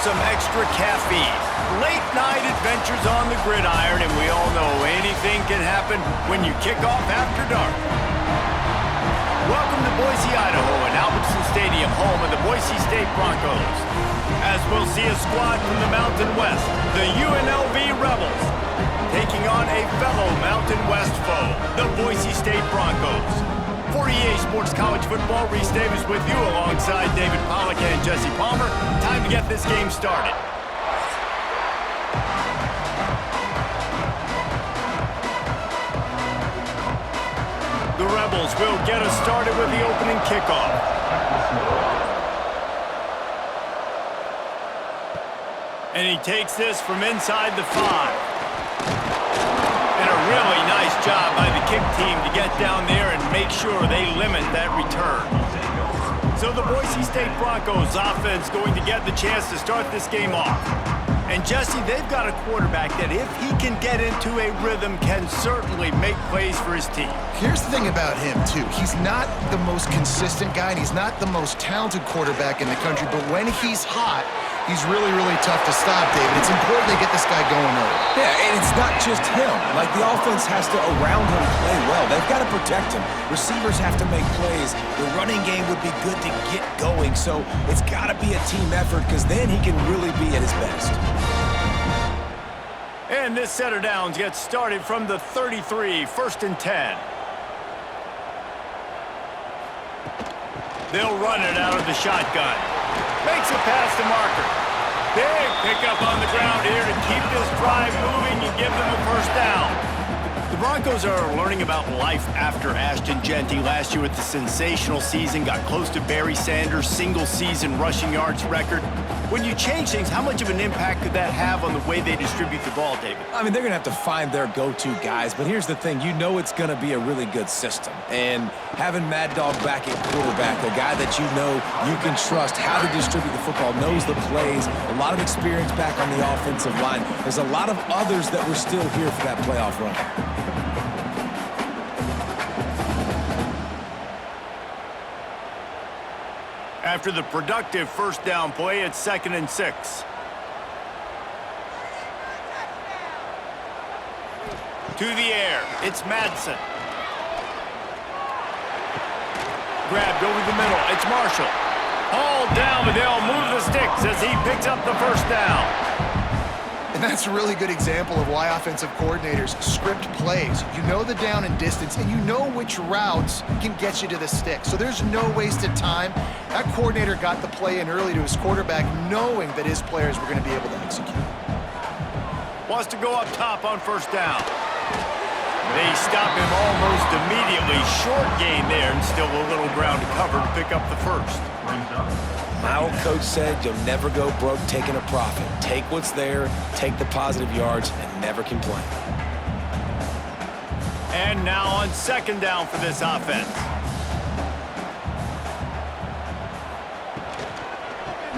some extra caffeine. Late night adventures on the gridiron, and we all know anything can happen when you kick off after dark. Welcome to Boise, Idaho, and Albertson Stadium, home of the Boise State Broncos. As we'll see a squad from the Mountain West, the UNLV Rebels, taking on a fellow Mountain West foe, the Boise State Broncos. For EA Sports College Football, Reese Davis with you alongside David Pollack and Jesse Palmer. Time to get this game started. The Rebels will get us started with the opening kickoff. And he takes this from inside the 5. And a really nice job by the kick team to get down there and make sure they limit that return. So the Boise State Broncos offense going to get the chance to start this game off. And Jesse, they've got a quarterback that if he can get into a rhythm can certainly make plays for his team. Here's the thing about him, too. He's not the most consistent guy, and he's not the most talented quarterback in the country, but when he's hot, he's really, really tough to stop, David. It's important they get this guy going early. Yeah, and it's not just him. Like, the offense has to, around him, play well. They've got to protect him. Receivers have to make plays. The running game would be good to get going, so it's got to be a team effort because then he can really be at his best. And this set of downs gets started from the 33, 1st and 10. They'll run it out of the shotgun. Makes it past the marker. Big pickup on the ground here to keep this drive moving and give them a first down. The Broncos are learning about life after Ashton Jeanty last year with the sensational season, got close to Barry Sanders' single-season rushing yards record. When you change things, how much of an impact could that have on the way they distribute the ball, David? I mean, they're going to have to find their go-to guys, but here's the thing. You know it's going to be a really good system. And having Mad Dog back at quarterback, a guy that you know you can trust how to distribute the football, knows the plays, a lot of experience back on the offensive line. There's a lot of others that were still here for that playoff run. After the productive first down play, it's 2nd and 6. To the air, it's Madsen. Grabbed over the middle, it's Marshall. Hauled down, but they'll move the sticks as he picks up the first down. And that's a really good example of why offensive coordinators script plays. You know the down and distance, and you know which routes can get you to the stick. So there's no wasted time. That coordinator got the play in early to his quarterback, knowing that his players were going to be able to execute. Wants to go up top on first down. They stop him almost immediately. Short gain there, and still a little ground to cover to pick up the first. My old coach said you'll never go broke taking a profit. Take what's there, take the positive yards, and never complain. And now on 2nd down for this offense.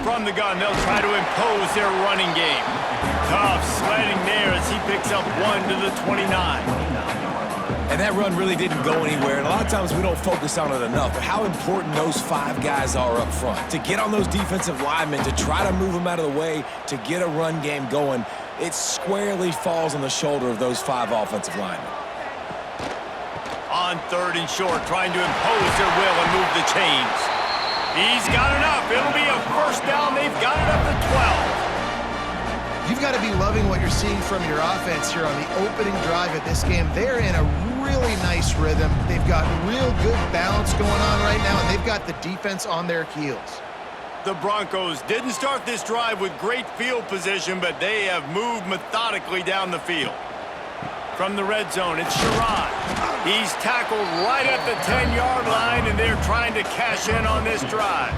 From the gun, they'll try to impose their running game. Tough sledding there as he picks up 1 to the 29. And that run really didn't go anywhere, and a lot of times we don't focus on it enough, but how important those 5 guys are up front. To get on those defensive linemen, to try to move them out of the way, to get a run game going, it squarely falls on the shoulder of those 5 offensive linemen. On 3rd and short, trying to impose their will and move the chains. He's got enough. It'll be a first down. They've got it up to 12. You've got to be loving what you're seeing from your offense here on the opening drive of this game. They're in a really nice rhythm. They've got real good balance going on right now, and they've got the defense on their heels. The Broncos didn't start this drive with great field position, but they have moved methodically down the field. From the red zone, it's Sherrod. He's tackled right at the 10-yard line, and they're trying to cash in on this drive.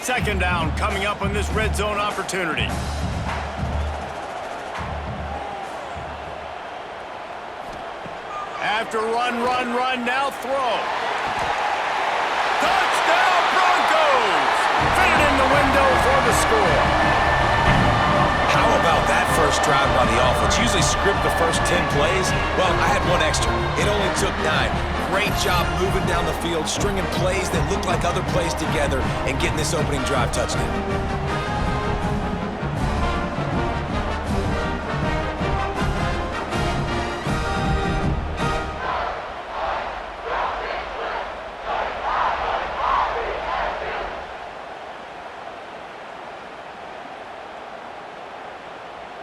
Second down coming up on this red zone opportunity. After run, now throw. Touchdown Broncos! Fit it in the window for the score. How about that first drive by the offense. Usually script the first 10 plays. Well, I had one extra. It only took 9. Great job moving down the field, stringing plays that look like other plays together, and getting this opening drive touchdown.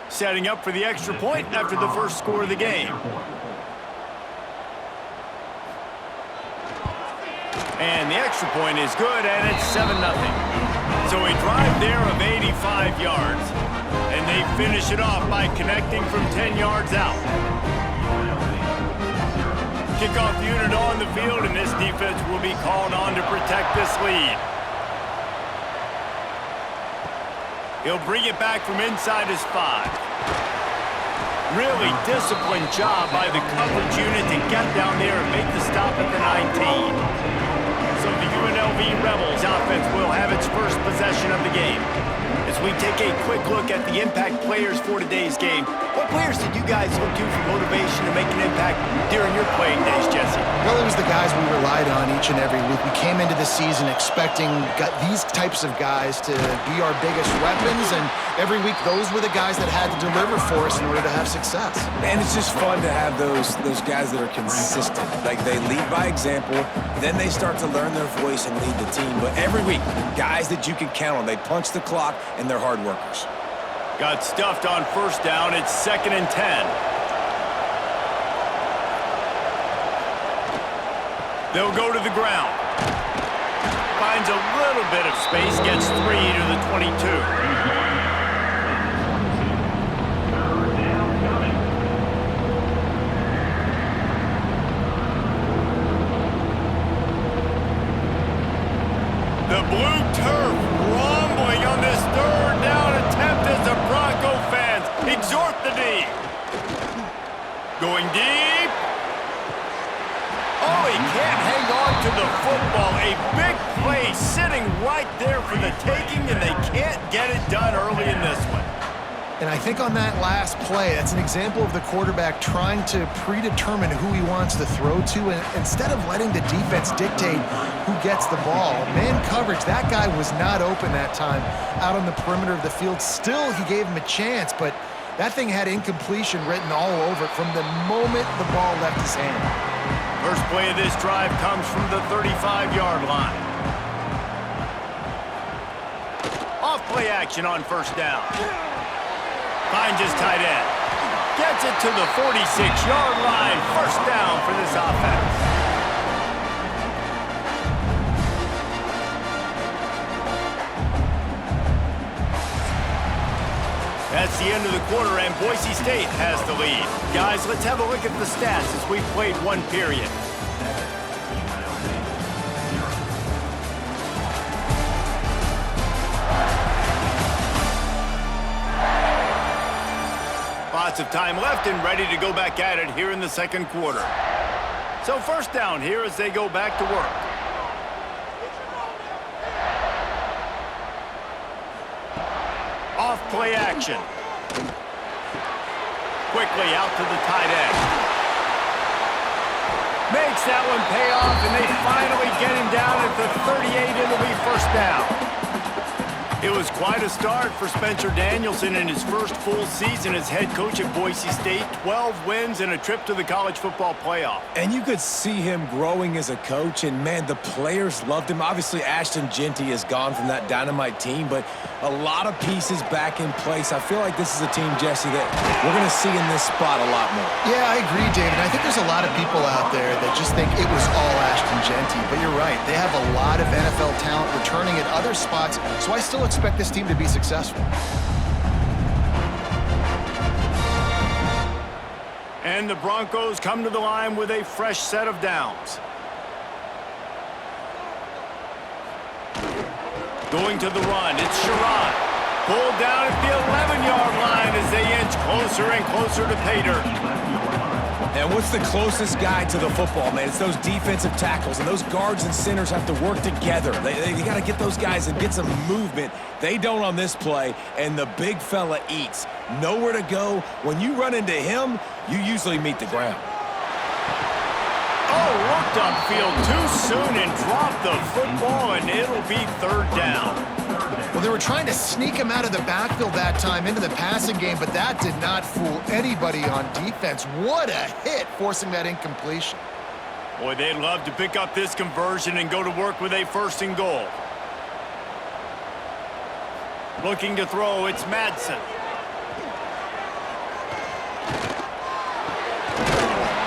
Setting up for the extra point after the first score of the game. And the extra point is good, and it's 7-0. So a drive there of 85 yards. And they finish it off by connecting from 10 yards out. Kickoff unit on the field, and this defense will be called on to protect this lead. He'll bring it back from inside his 5. Really disciplined job by the coverage unit to get down there and make the stop at the 19. So the UNLV Rebels offense will have its first possession of the game. As we take a quick look at the impact players for today's game, what players did you guys look to for motivation to make an impact during your playing days, Jesse? Well, it was the guys we relied on each and every week. We came into the season expecting these types of guys to be our biggest weapons, and every week those were the guys that had to deliver for us in order to have success. And it's just fun to have those guys that are consistent. Like, they lead by example, then they start to learn their voice and lead the team. But every week, guys that you can count on, they punch the clock, and they're hard workers. Got stuffed on first down. It's 2nd and 10. They'll go to the ground. Finds a little bit of space, gets 3 to the 22. The blue turf rumbling on this 3rd down attempt as the Bronco fans exhort the D. Going deep. Oh, he can't hang on to the football. A big play sitting right there for the taking, and they can't get it done early in this one. And I think on that last play, that's an example of the quarterback trying to predetermine who he wants to throw to, and instead of letting the defense dictate who gets the ball. Man coverage, that guy was not open that time out on the perimeter of the field. Still, he gave him a chance, but that thing had incompletion written all over it from the moment the ball left his hand. First play of this drive comes from the 35-yard line. Off play action on first down. Finds his tight end. Gets it to the 46-yard line. First down for this offense. That's the end of the quarter, and Boise State has the lead. Guys, let's have a look at the stats as we've played one period. Lots of time left and ready to go back at it here in the second quarter. So first down here as they go back to work. Off play action. Quickly out to the tight end. Makes that one pay off, and they finally get him down at the 38. It'll be first down. It was quite a start for Spencer Danielson in his first full season as head coach at Boise State. 12 wins and a trip to the college football playoff. And you could see him growing as a coach, and man, the players loved him. Obviously, Ashton Genty is gone from that dynamite team, but a lot of pieces back in place. I feel like this is a team, Jesse, that we're going to see in this spot a lot more. Yeah, I agree, David. I think there's a lot of people out there that just think it was all Ashton Genty, but you're right. They have a lot of NFL talent returning at other spots, so I still expect this team to be successful. And the Broncos come to the line with a fresh set of downs. Going to the run, it's Sherrod. Pulled down at the 11-yard line as they inch closer and closer to pay dirt. And what's the closest guy to the football, man? It's those defensive tackles, and those guards and centers have to work together. They got to get those guys and get some movement. They don't on this play, and the big fella eats. Nowhere to go. When you run into him, you usually meet the ground. Oh, looked upfield too soon and dropped the football, and it'll be third down. Well, they were trying to sneak him out of the backfield that time into the passing game, but that did not fool anybody on defense. What a hit, forcing that incompletion. Boy, they'd love to pick up this conversion and go to work with a first and goal. Looking to throw, it's Madsen.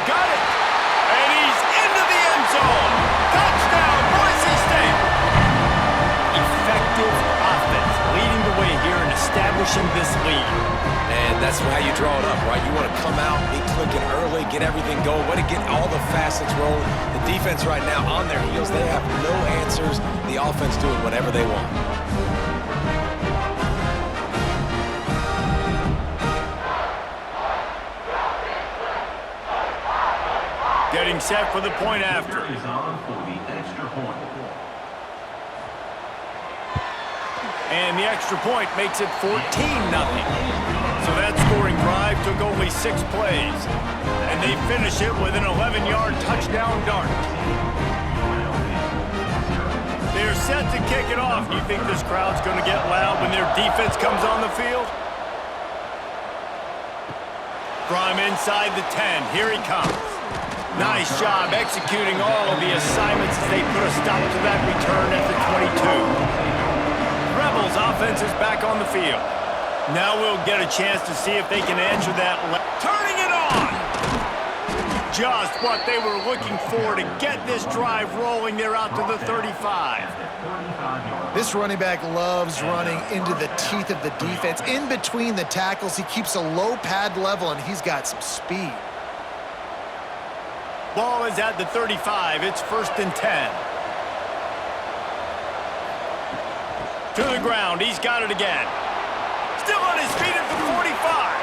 Got it! And he's into the end zone! Touchdown, Boise State! Effective offense, leading the way here and establishing this lead. And that's how you draw it up, right? You want to come out, be clicking early, get everything going, want to get all the facets rolling. The defense right now on their heels, they have no answers. The offense doing whatever they want. Getting set for the point after. And the extra point makes it 14-0. So that scoring drive took only 6 plays. And they finish it with an 11-yard touchdown dart. They're set to kick it off. You think this crowd's going to get loud when their defense comes on the field? From inside the 10, here he comes. Nice job executing all of the assignments as they put a stop to that return at the 22. Rebels offense is back on the field. Now we'll get a chance to see if they can answer that. Turning it on! Just what they were looking for to get this drive rolling. They're out to the 35. This running back loves running into the teeth of the defense. In between the tackles, he keeps a low pad level, and he's got some speed. Ball is at the 35. It's 1st and 10. To the ground. He's got it again. Still on his feet at the 45.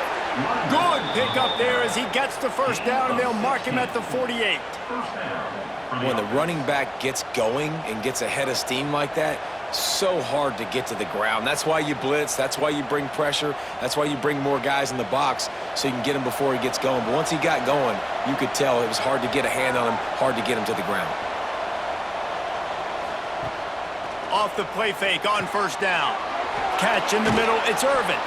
Good pick up there as he gets the first down, and they'll mark him at the 48. When the running back gets going and gets ahead of steam like that, so hard to get to the ground. That's why you blitz. That's why you bring pressure. That's why you bring more guys in the box so you can get him before he gets going. But once he got going, you could tell it was hard to get a hand on him, hard to get him to the ground. Off the play fake on first down. Catch in the middle. It's Irvin.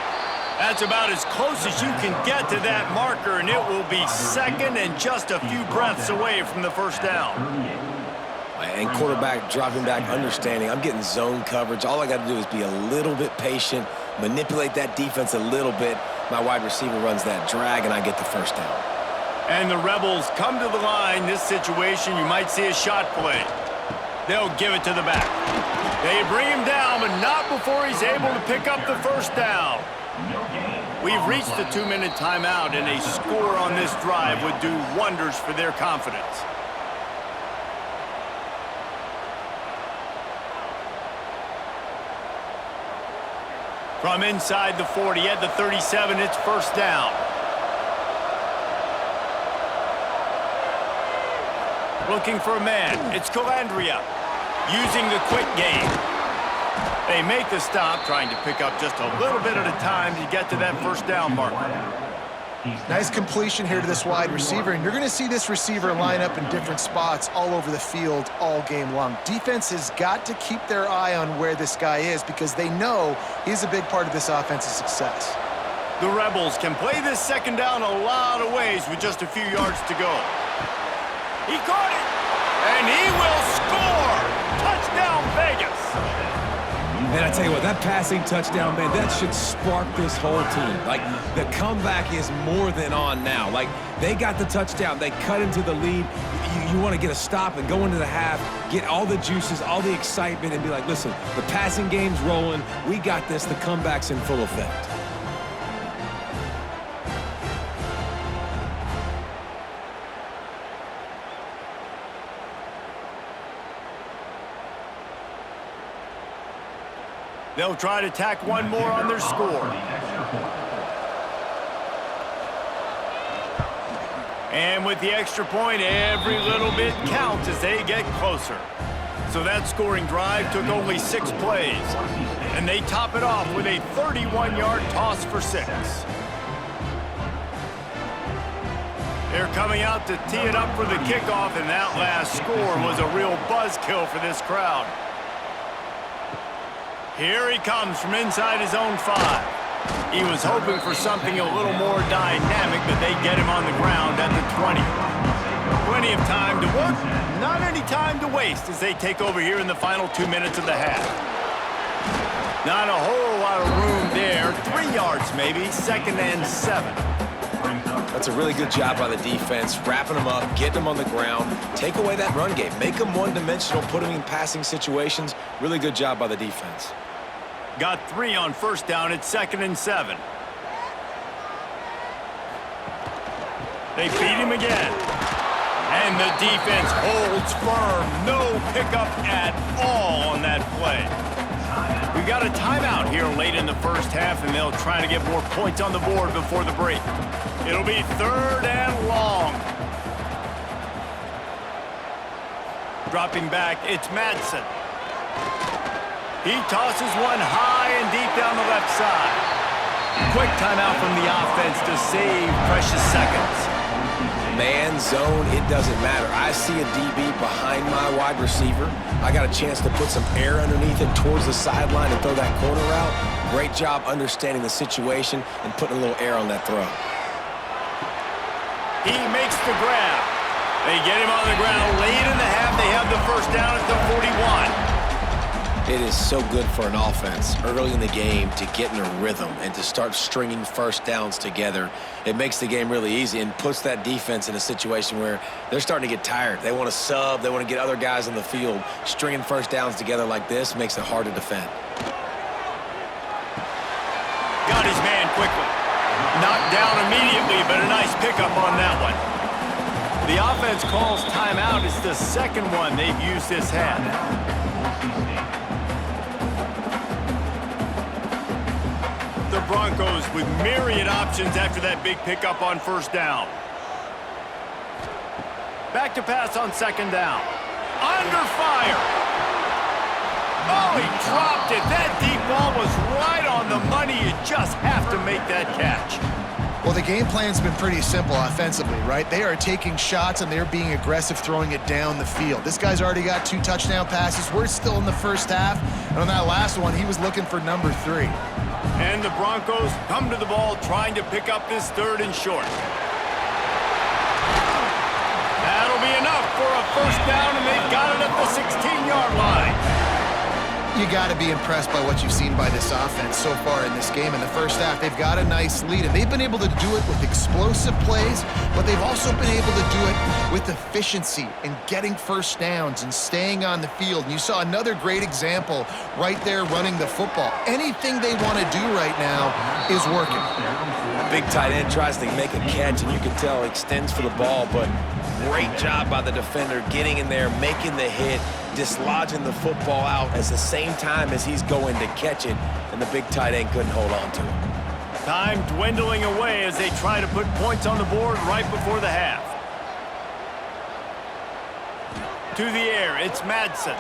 That's about as close as you can get to that marker, and it will be second and just a few breaths away from the first down. And quarterback dropping back, understanding I'm getting zone coverage. All I got to do is be a little bit patient, manipulate that defense a little bit. My wide receiver runs that drag, and I get the first down. And the Rebels come to the line. This situation, you might see a shot play. They'll give it to the back. They bring him down, but not before he's able to pick up the first down. We've reached the 2-minute timeout, and a score on this drive would do wonders for their confidence. From inside the 40 at the 37, it's first down. Looking for a man. It's Calandria using the quick game. They make the stop, trying to pick up just a little bit at a time to get to that first down marker. Nice completion here to this wide receiver, and you're going to see this receiver line up in different spots all over the field all game long. Defense has got to keep their eye on where this guy is because they know he's a big part of this offense's success. The Rebels can play this second down a lot of ways with just a few yards to go. He caught it, and he will score! Touchdown, Vegas! And I tell you what, that passing touchdown, man, that should spark this whole team. Like, the comeback is more than on now. Like, they got the touchdown. They cut into the lead. You want to get a stop and go into the half, get all the juices, all the excitement, and be like, listen, the passing game's rolling. We got this. The comeback's in full effect. They'll try to tack one more on their score. And with the extra point, every little bit counts as they get closer. So that scoring drive took only 6 plays. And they top it off with a 31-yard toss for 6. They're coming out to tee it up for the kickoff, and that last score was a real buzzkill for this crowd. Here he comes from inside his own 5. He was hoping for something a little more dynamic, but they get him on the ground at the 20. Plenty of time to work, not any time to waste as they take over here in the final 2 minutes of the half. Not a whole lot of room there. 3 yards maybe, 2nd and 7. That's a really good job by the defense, wrapping them up, getting them on the ground, take away that run game, make them one-dimensional, put them in passing situations. Really good job by the defense. Got 3 on 1st down. It's 2nd and 7. They feed him again. And the defense holds firm. No pickup at all on that play. We've got a timeout here late in the first half, and they'll try to get more points on the board before the break. It'll be 3rd and long. Dropping back, it's Madsen. He tosses one high and deep down the left side. Quick timeout from the offense to save precious seconds. Man, zone, it doesn't matter. I see a DB behind my wide receiver. I got a chance to put some air underneath it towards the sideline and throw that corner out. Great job understanding the situation and putting a little air on that throw. He makes the grab. They get him on the ground late in the half. They have the 1st down at the 41. It is so good for an offense early in the game to get in a rhythm and to start stringing 1st downs together. It makes the game really easy and puts that defense in a situation where they're starting to get tired. They want to sub. They want to get other guys on the field. Stringing 1st downs together like this makes it hard to defend. Got his man quickly. Knocked down immediately, but a nice pickup on that one. The offense calls timeout. It's the 2nd one they've used this half. The Broncos with myriad options after that big pickup on 1st down. Back to pass on 2nd down. Under fire. Oh, he dropped it. That deep ball was right on the money. You just have to make that catch. Well, the game plan's been pretty simple offensively, right? They are taking shots and they're being aggressive throwing it down the field. This guy's already got 2 touchdown passes. We're still in the first half. And on that last one, he was looking for number 3. And the Broncos come to the ball trying to pick up this 3rd and short. That'll be enough for a 1st down, and they've got it at the 16-yard line. You got to be impressed by what you've seen by this offense so far in this game. In the first half, they've got a nice lead, and they've been able to do it with explosive plays, but they've also been able to do it with efficiency and getting 1st downs and staying on the field. And you saw another great example right there running the football. Anything they want to do right now is working. Big tight end tries to make a catch, and you can tell extends for the ball, but great job by the defender getting in there, making the hit, dislodging the football out at the same time as he's going to catch it, and the big tight end couldn't hold on to it. Time dwindling away as they try to put points on the board right before the half. To the air, it's Madsen.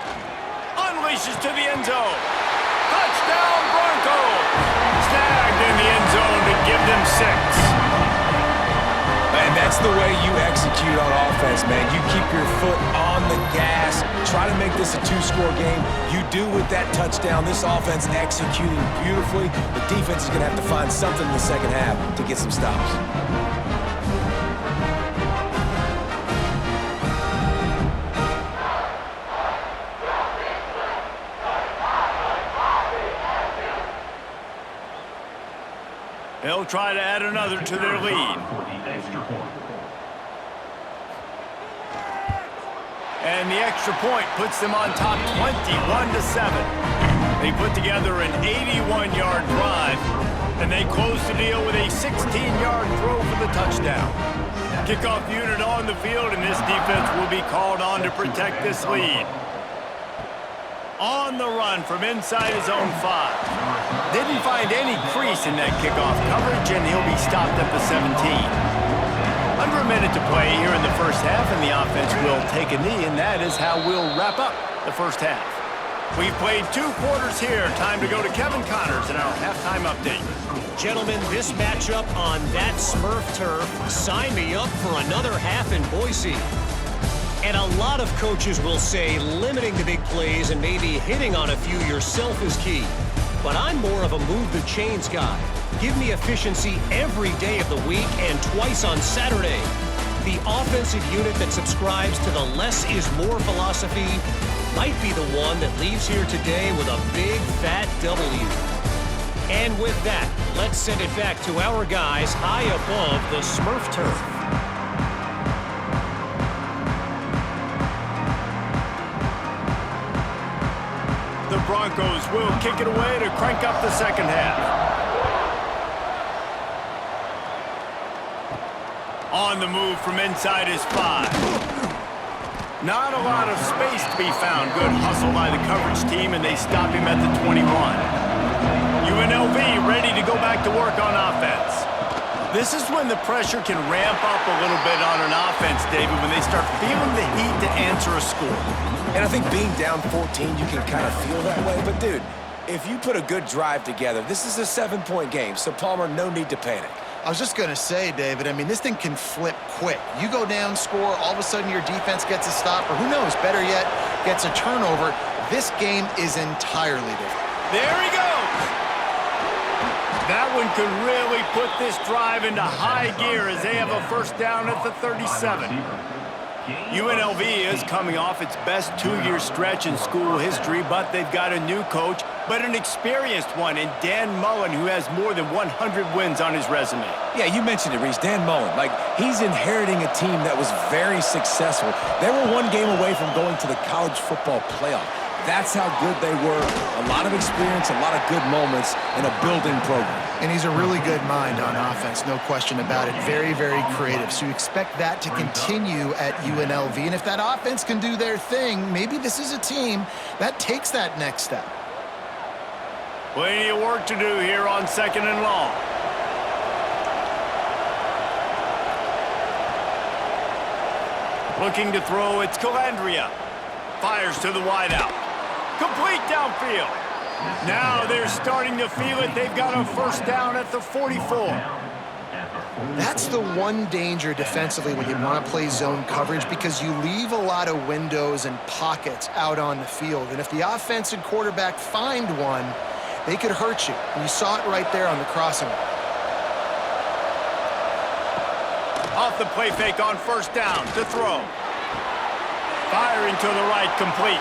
Unleashes to the end zone. Touchdown Broncos! Snagged in the end zone to give them 6. And that's the way you execute on offense, man. You keep your foot on the gas. Try to make this a 2-score game. You do with that touchdown. This offense executing beautifully. The defense is going to have to find something in the second half to get some stops. They'll try to add another to their lead. And the extra point puts them on top 21-7. They put together an 81-yard drive, and they close the deal with a 16-yard throw for the touchdown. Kickoff unit on the field, and this defense will be called on to protect this lead. On the run from inside his own 5. Didn't find any crease in that kickoff coverage, and he'll be stopped at the 17. Under a minute to play here in the first half, and the offense will take a knee, and that is how we'll wrap up the first half. We've played 2 quarters here. Time to go to Kevin Connors in our halftime update. Gentlemen, this matchup on that Smurf turf, sign me up for another half in Boise. And a lot of coaches will say limiting the big plays and maybe hitting on a few yourself is key. But I'm more of a move the chains guy. Give me efficiency every day of the week and twice on Saturday. The offensive unit that subscribes to the less is more philosophy might be the one that leaves here today with a big fat W. And with that, let's send it back to our guys high above the Smurf turf. The Broncos will kick it away to crank up the second half. On the move from inside is 5. Not a lot of space to be found. Good hustle by the coverage team, and they stop him at the 21. UNLV ready to go back to work on offense. This is when the pressure can ramp up a little bit on an offense, David, when they start feeling the heat to answer a score. And I think being down 14, you can kind of feel that way. But, dude, if you put a good drive together, this is a 7-point game, so, Palmer, no need to panic. I was just going to say, David, I mean, this thing can flip quick. You go down, score, all of a sudden your defense gets a stop, or who knows, better yet, gets a turnover. This game is entirely different. There he goes! That one could really put this drive into high gear as they have a first down at the 37. UNLV is coming off its best 2-year stretch in school history, but they've got a new coach, but an experienced one in Dan Mullen, who has more than 100 wins on his resume. Yeah, you mentioned it, Reese. Dan Mullen. Like, he's inheriting a team that was very successful. They were 1 game away from going to the college football playoff. That's how good they were. A lot of experience, a lot of good moments in a building program. And he's a really good mind on offense, no question about it. Very, very creative. So you expect that to continue at UNLV. And if that offense can do their thing, maybe this is a team that takes that next step. Plenty of work to do here on 2nd and long. Looking to throw, it's Calandria. Fires to the wideout. Complete downfield. Now they're starting to feel it. They've got a first down at the 44. That's the one danger defensively when you want to play zone coverage, because you leave a lot of windows and pockets out on the field. And if the offense and quarterback find one, they could hurt you. And you saw it right there on the crossing. Off the play fake on first down to throw. Firing to the right, complete.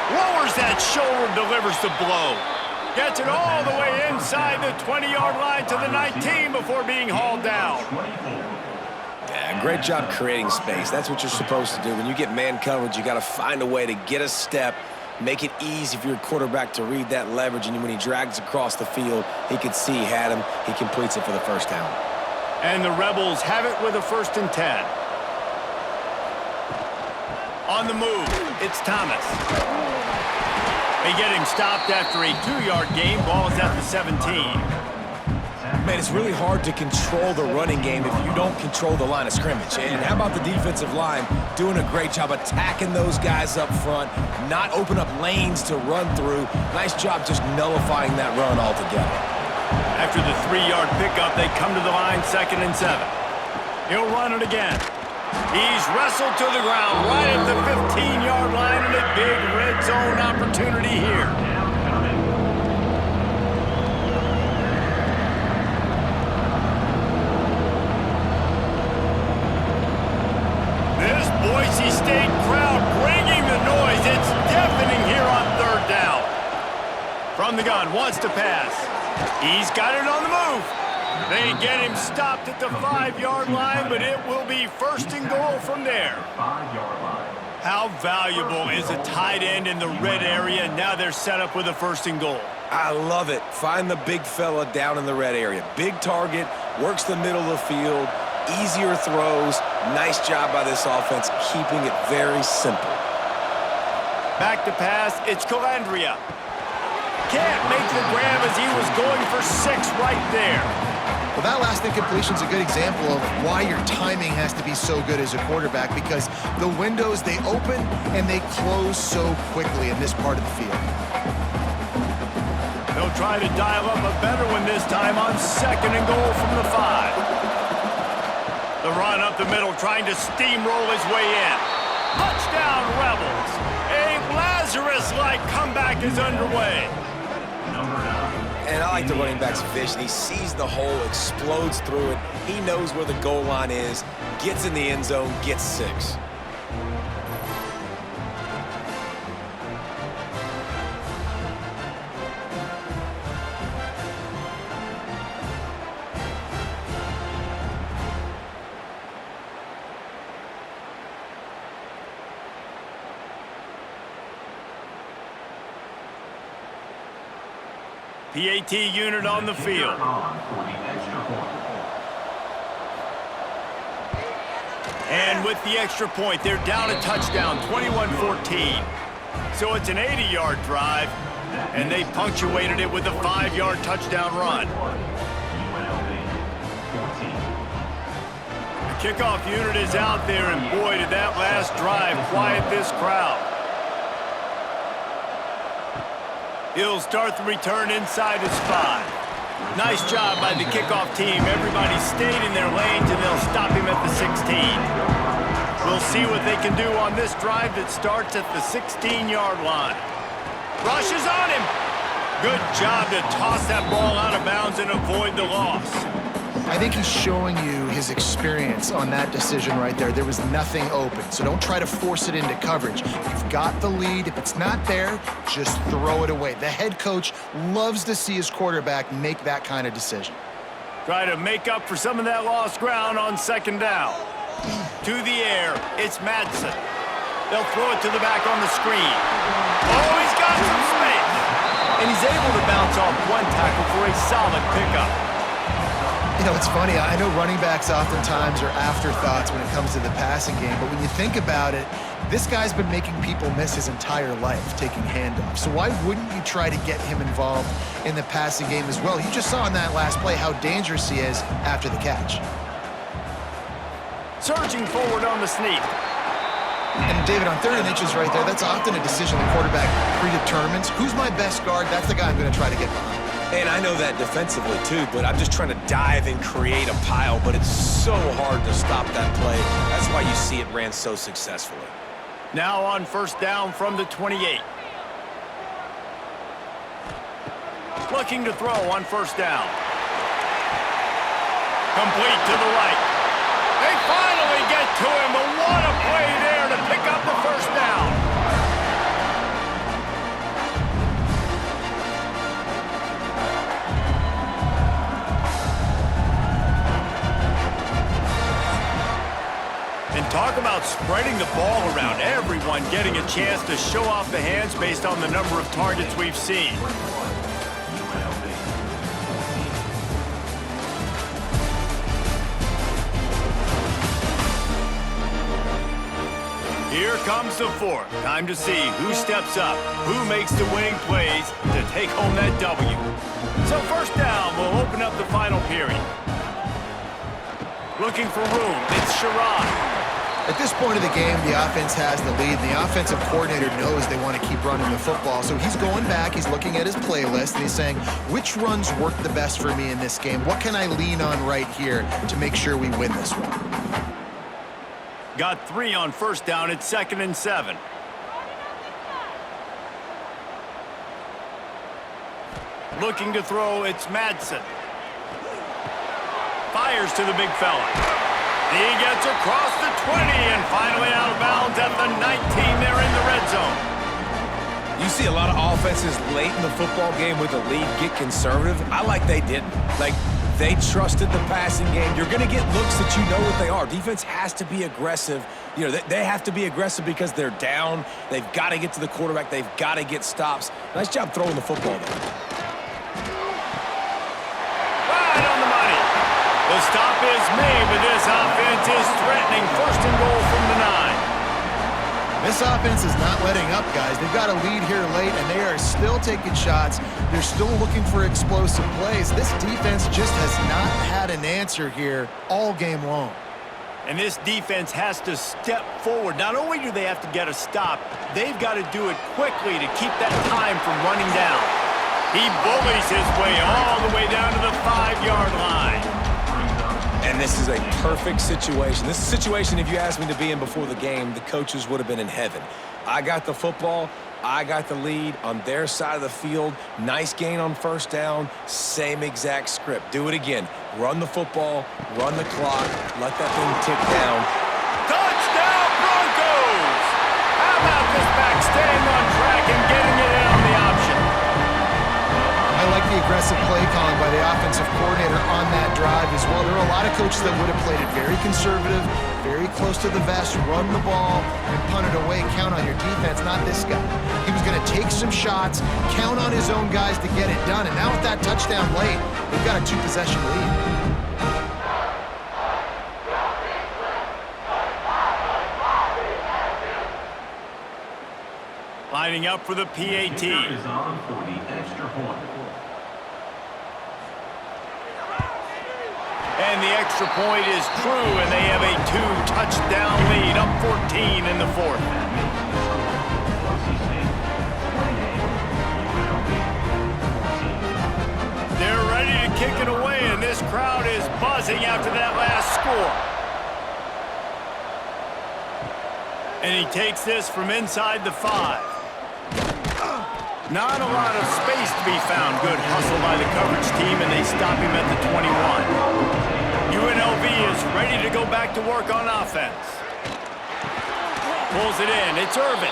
Lowers that shoulder, delivers the blow. Gets it all the way inside the 20-yard line to the 19 before being hauled down. Yeah, great job creating space. That's what you're supposed to do. When you get man coverage, you got to find a way to get a step, make it easy for your quarterback to read that leverage, and when he drags across the field, he could see he had him. He completes it for the first down. And the Rebels have it with a 1st and 10. On the move, it's Thomas. They get him stopped after a 2-yard gain. Ball is at the 17. Man, it's really hard to control the running game if you don't control the line of scrimmage. And how about the defensive line doing a great job attacking those guys up front, not open up lanes to run through. Nice job just nullifying that run altogether. After the 3-yard pickup, they come to the line, 2nd and 7. He'll run it again. He's wrestled to the ground right at the 15-yard line, and a big red zone opportunity here. This Boise State crowd bringing the noise. It's deafening here on 3rd down. From the gun, wants to pass. He's got it on the move. They get him stopped at the 5-yard line, but it will be 1st and goal from there. How valuable is a tight end in the red area? Now they're set up with a 1st and goal. I love it. Find the big fella down in the red area. Big target, works the middle of the field, easier throws. Nice job by this offense, keeping it very simple. Back to pass, it's Calandria. Can't make the grab as he was going for 6 right there. Well, that last incompletion is a good example of why your timing has to be so good as a quarterback, because the windows, they open and they close so quickly in this part of the field. They'll try to dial up a better one this time on 2nd and goal from the 5. The run up the middle, trying to steamroll his way in. Touchdown, Rebels. A Lazarus-like comeback is underway. And I like the running back's vision. He sees the hole, explodes through it. He knows where the goal line is, gets in the end zone, gets 6. PAT unit on the field. And with the extra point, they're down a touchdown, 21-14. So it's an 80-yard drive, and they punctuated it with a 5-yard touchdown run. The kickoff unit is out there, and boy, did that last drive quiet this crowd. He'll start the return inside his 5. Nice job by the kickoff team. Everybody stayed in their lanes, and they'll stop him at the 16. We'll see what they can do on this drive that starts at the 16-yard line. Rushes on him. Good job to toss that ball out of bounds and avoid the loss. I think he's showing you his experience on that decision right there. There was nothing open, so don't try to force it into coverage. You've got the lead. If it's not there, just throw it away. The head coach loves to see his quarterback make that kind of decision. Try to make up for some of that lost ground on 2nd down. To the air, it's Madsen. They'll throw it to the back on the screen. Oh, he's got some space. And he's able to bounce off one tackle for a solid pickup. You know, it's funny. I know running backs oftentimes are afterthoughts when it comes to the passing game, but when you think about it, this guy's been making people miss his entire life taking handoffs. So why wouldn't you try to get him involved in the passing game as well? You just saw in that last play how dangerous he is after the catch. Surging forward on the sneak. And David, on 3rd and inches right there, that's often a decision the quarterback predetermines. Who's my best guard? That's the guy I'm going to try to get behind. And I know that defensively, too, but I'm just trying to dive and create a pile, but it's so hard to stop that play. That's why you see it ran so successfully. Now on 1st down from the 28. Looking to throw on 1st down. Complete to the right. They finally get to him, but what a play there to pick up the 1st down. And talk about spreading the ball around. Everyone getting a chance to show off the hands based on the number of targets we've seen. Here comes the 4th. Time to see who steps up, who makes the winning plays to take home that W. So 1st down will open up the final period. Looking for room, it's Sherrod. At this point of the game, the offense has the lead, and the offensive coordinator knows they want to keep running the football. So he's going back, he's looking at his playlist, and he's saying, which runs work the best for me in this game? What can I lean on right here to make sure we win this one? Got 3 on 1st down, it's 2nd and 7. Looking to throw, it's Madsen. Fires to the big fella. He gets across the 20 and finally out of bounds at the 19. They're in the red zone. You see a lot of offenses late in the football game with the lead get conservative. I like they didn't. Like, they trusted the passing game. You're going to get looks that you know what they are. Defense has to be aggressive. You know, they have to be aggressive because they're down. They've got to get to the quarterback. They've got to get stops. Nice job throwing the football there. Right on the money. The stop is made, but this offense is threatening 1st and goal from the 9. This offense is not letting up, guys. They've got a lead here late, and they are still taking shots. They're still looking for explosive plays. This defense just has not had an answer here all game long. And this defense has to step forward. Not only do they have to get a stop, they've got to do it quickly to keep that time from running down. He bullies his way all the way down to the 5-yard line. And this is a perfect situation. This is a situation, if you asked me to be in before the game, the coaches would have been in heaven. I got the football. I got the lead on their side of the field. Nice gain on first down. Same exact script. Do it again. Run the football. Run the clock. Let that thing tick down. Touchdown, Broncos! How about this back staying on track and getting it in on the option? I like the aggressive play calling by the offensive coordinator on that drive as well. There are a lot of coaches that would have played it very conservative, very close to the vest, run the ball, and punt it away. Count on your defense, not this guy. He was going to take some shots, count on his own guys to get it done. And now with that touchdown late, they've got a 2-possession lead. Lining up for the PAT. Is on for the extra point. And the extra point is true, and they have a 2-touchdown lead, up 14 in the fourth. They're ready to kick it away, and this crowd is buzzing after that last score. And he takes this from inside the 5. Not a lot of space to be found. Good hustle by the coverage team, and they stop him at the 21. UNLV is ready to go back to work on offense. Pulls it in. It's Irvin.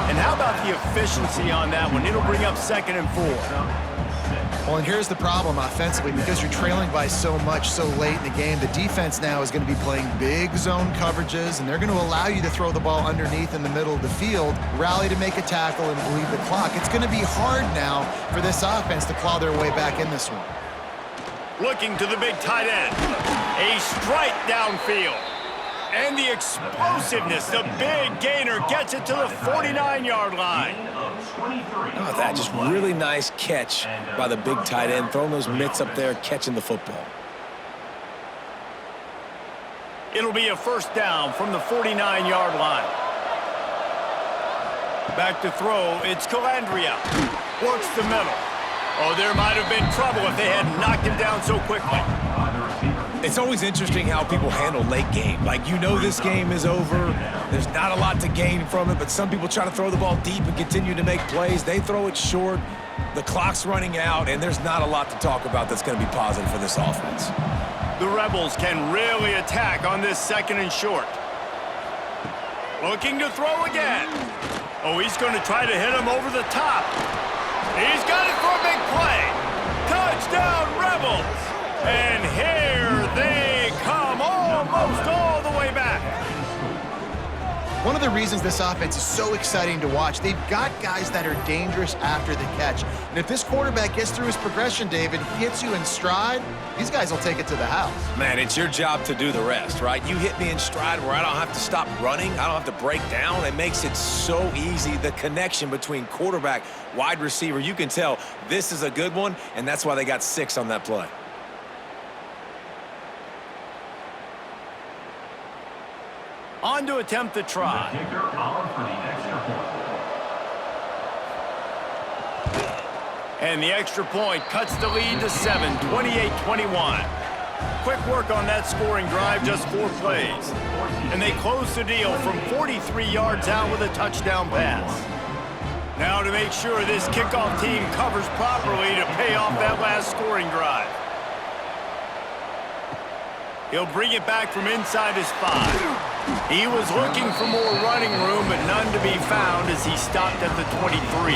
And how about the efficiency on that one? It'll bring up 2nd and 4. Well, and here's the problem offensively. Because you're trailing by so much so late in the game, the defense now is going to be playing big zone coverages, and they're going to allow you to throw the ball underneath in the middle of the field, rally to make a tackle, and bleed the clock. It's going to be hard now for this offense to claw their way back in this one. Looking to the big tight end. A strike downfield. And the explosiveness, the big gainer gets it to the 49-yard line. How about that? Just really nice catch by the big tight end, throwing those mitts up there, catching the football. It'll be a first down from the 49-yard line. Back to throw, it's Calandria. Works the middle. Oh, there might have been trouble if they had knocked him down so quickly. It's always interesting how people handle late game. Like, you know this game is over. There's not a lot to gain from it, but some people try to throw the ball deep and continue to make plays. They throw it short. The clock's running out, and there's not a lot to talk about that's going to be positive for this offense. The Rebels can really attack on this 2nd and short. Looking to throw again. Oh, he's going to try to hit him over the top. He's got it for a big play. Touchdown, Rebels. And here they come, almost all the way back. One of the reasons this offense is so exciting to watch, they've got guys that are dangerous after the catch. And if this quarterback gets through his progression, David, hits you in stride, these guys will take it to the house. Man, it's your job to do the rest, right? You hit me in stride where I don't have to stop running. I don't have to break down. It makes it so easy. The connection between quarterback, wide receiver, you can tell this is a good one, and that's why they got 6 on that play. On to attempt the try. The kicker on for the extra point. And the extra point cuts the lead to 7, 28-21. Quick work on that scoring drive, just 4 plays. And they close the deal from 43 yards out with a touchdown pass. Now to make sure this kickoff team covers properly to pay off that last scoring drive. He'll bring it back from inside his 5. He was looking for more running room, but none to be found as he stopped at the 23.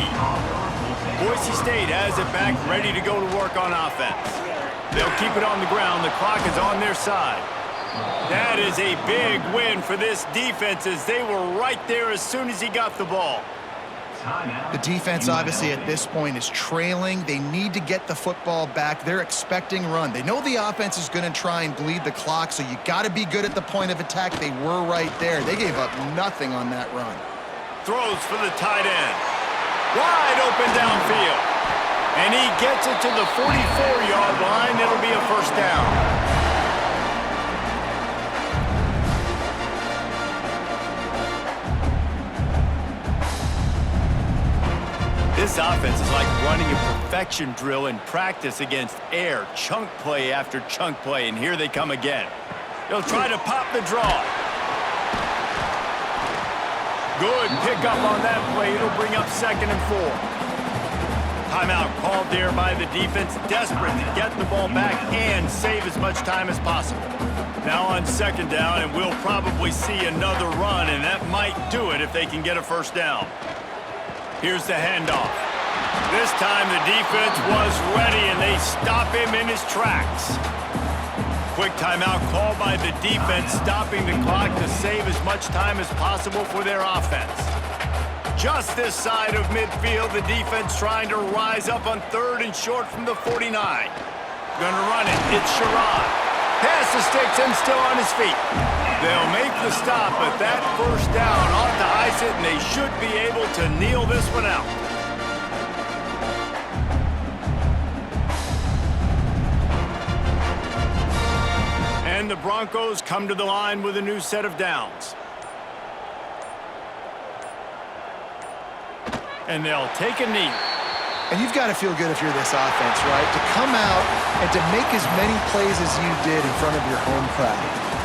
Boise State has it back, ready to go to work on offense. They'll keep it on the ground. The clock is on their side. That is a big win for this defense, as they were right there as soon as he got the ball. The defense, obviously, at this point is trailing. They need to get the football back. They're expecting run. They know the offense is going to try and bleed the clock, so you got to be good at the point of attack. They were right there. They gave up nothing on that run. throws for the tight end. Wide open downfield. And he gets it to the 44-yard line. It'll be a first down. This offense is like running a perfection drill in practice against air. Chunk play after chunk play, and here they come again. They'll try to pop the draw. Good pickup on that play. It'll bring up 2nd and 4. Timeout called there by the defense, desperate to get the ball back and save as much time as possible. Now on 2nd down, and we'll probably see another run, and that might do it if they can get a first down. Here's the handoff. This time the defense was ready, and they stop him in his tracks. Quick timeout called by the defense, stopping the clock to save as much time as possible for their offense. Just this side of midfield, the defense trying to rise up on 3rd and short from the 49. Gonna run it. It's Sherrod. Pass the sticks and still on his feet. They'll make the stop, but that first down ought to ice it, and they should be able to kneel this one out. And the Broncos come to the line with a new set of downs. And they'll take a knee. And you've got to feel good if you're this offense, right? To come out and to make as many plays as you did in front of your home crowd.